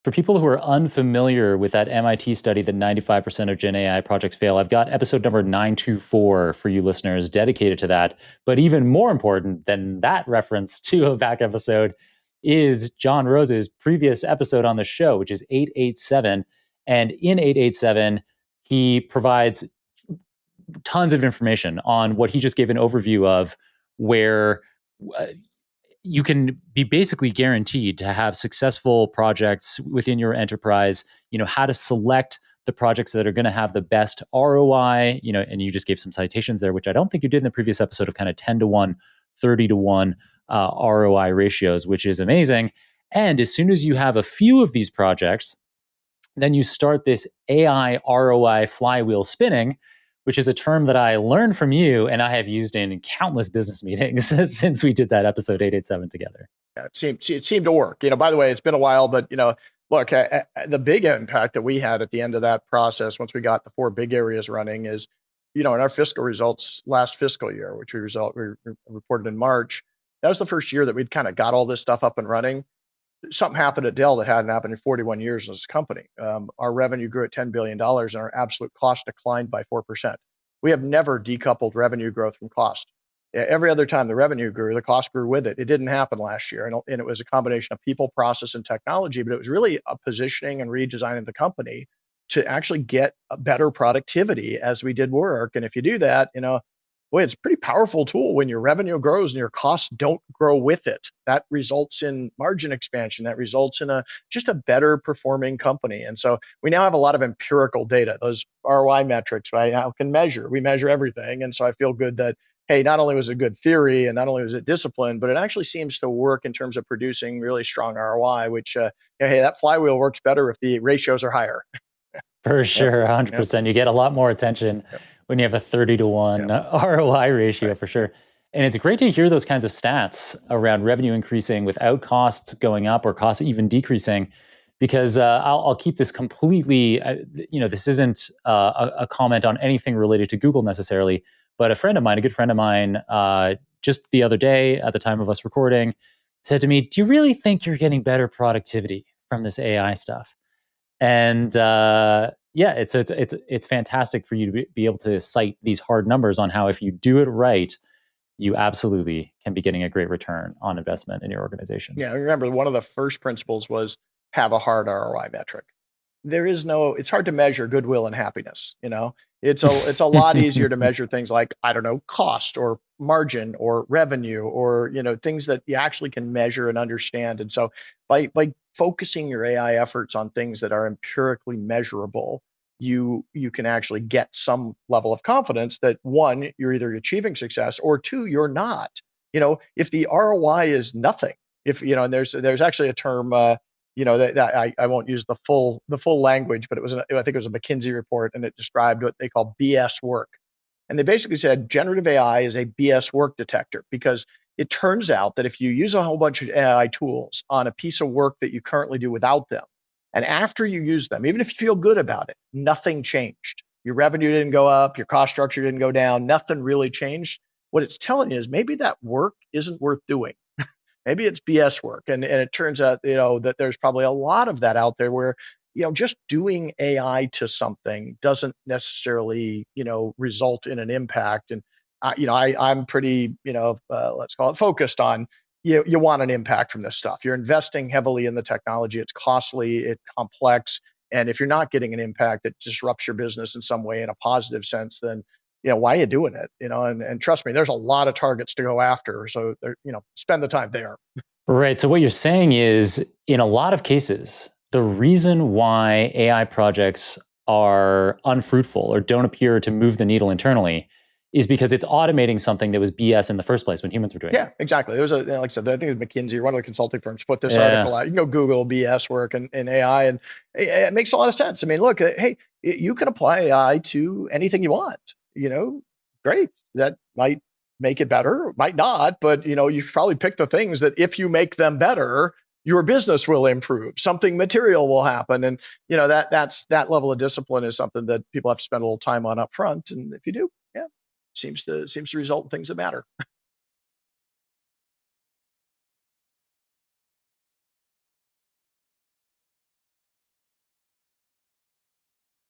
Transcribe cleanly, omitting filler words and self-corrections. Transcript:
For people who are unfamiliar with that MIT study that 95% of Gen AI projects fail, I've got episode number 924 for you listeners dedicated to that. But even more important than that reference to a back episode is John Rose's previous episode on the show, which is 887. And in 887, he provides tons of information on what he just gave an overview of, where uh, you can be basically guaranteed to have successful projects within your enterprise, how to select the projects that are going to have the best ROI, and you just gave some citations there, which I don't think you did in the previous episode, of kind of 10 to 1, 30 to 1 ROI ratios, which is amazing. And as soon as you have a few of these projects, then you start this AI ROI flywheel spinning, which is a term that I learned from you and I have used in countless business meetings since we did that episode 887 together. Yeah, it seemed to work. By the way, it's been a while, but look, the big impact that we had at the end of that process, once we got the 4 big areas running, is, in our fiscal results last fiscal year, which we reported in March. That was the first year that we'd kind of got all this stuff up and running. Something happened at Dell that hadn't happened in 41 years as a company. Our revenue grew at $10 billion, and our absolute cost declined by 4%. We have never decoupled revenue growth from cost. Every other time the revenue grew, the cost grew with it. It didn't happen last year, and it was a combination of people, process, and technology, but it was really a positioning and redesigning the company to actually get a better productivity as we did work. And if you do that, boy, it's a pretty powerful tool when your revenue grows and your costs don't grow with it. That results in margin expansion. That results in just a better performing company. And so we now have a lot of empirical data. Those ROI metrics, right, now can measure. We measure everything. And so I feel good that, hey, not only was it good theory and not only was it discipline, but it actually seems to work in terms of producing really strong ROI, which, hey, that flywheel works better if the ratios are higher. For sure, 100%. You get a lot more attention when you have a 30 to 1 ROI ratio, for sure. And it's great to hear those kinds of stats around revenue increasing without costs going up or costs even decreasing, because I'll keep this completely, this isn't a comment on anything related to Google necessarily, but a good friend of mine, just the other day at the time of us recording, said to me, "Do you really think you're getting better productivity from this AI stuff?" And it's fantastic for you to be able to cite these hard numbers on how, if you do it right, you absolutely can be getting a great return on investment in your organization. Yeah, remember, one of the first principles was have a hard ROI metric. It's hard to measure goodwill and happiness. It's a lot easier to measure things like, I don't know, cost or margin or revenue or, things that you actually can measure and understand. And so by focusing your AI efforts on things that are empirically measurable, you can actually get some level of confidence that, one, you're either achieving success, or two, you're not. If the ROI is nothing, and there's actually a term, that I won't use the full language, but I think it was a McKinsey report, and it described what they call BS work. And they basically said generative AI is a BS work detector, because it turns out that if you use a whole bunch of AI tools on a piece of work that you currently do without them, and after you use them, even if you feel good about it, nothing changed. Your revenue didn't go up, your cost structure didn't go down, nothing really changed. What it's telling you is maybe that work isn't worth doing. Maybe it's BS work. And it turns out, that there's probably a lot of that out there where, just doing AI to something doesn't necessarily, result in an impact. And, I'm pretty, let's call it focused on, you want an impact from this stuff. You're investing heavily in the technology. It's costly, it's complex. And if you're not getting an impact that disrupts your business in some way in a positive sense, then why are you doing it? And trust me, there's a lot of targets to go after. So, spend the time there. Right. So what you're saying is, in a lot of cases, the reason why AI projects are unfruitful or don't appear to move the needle internally is because it's automating something that was BS in the first place when humans were doing it. Yeah, exactly. There was like I said, I think it was McKinsey, one of the consulting firms, put this article out. You can go Google BS work in AI, and it makes a lot of sense. I mean, look, hey, you can apply AI to anything you want. Great. That might make it better, might not, but you've probably picked the things that if you make them better, your business will improve. Something material will happen, and that level of discipline is something that people have to spend a little time on up front. And if you do, seems to result in things that matter.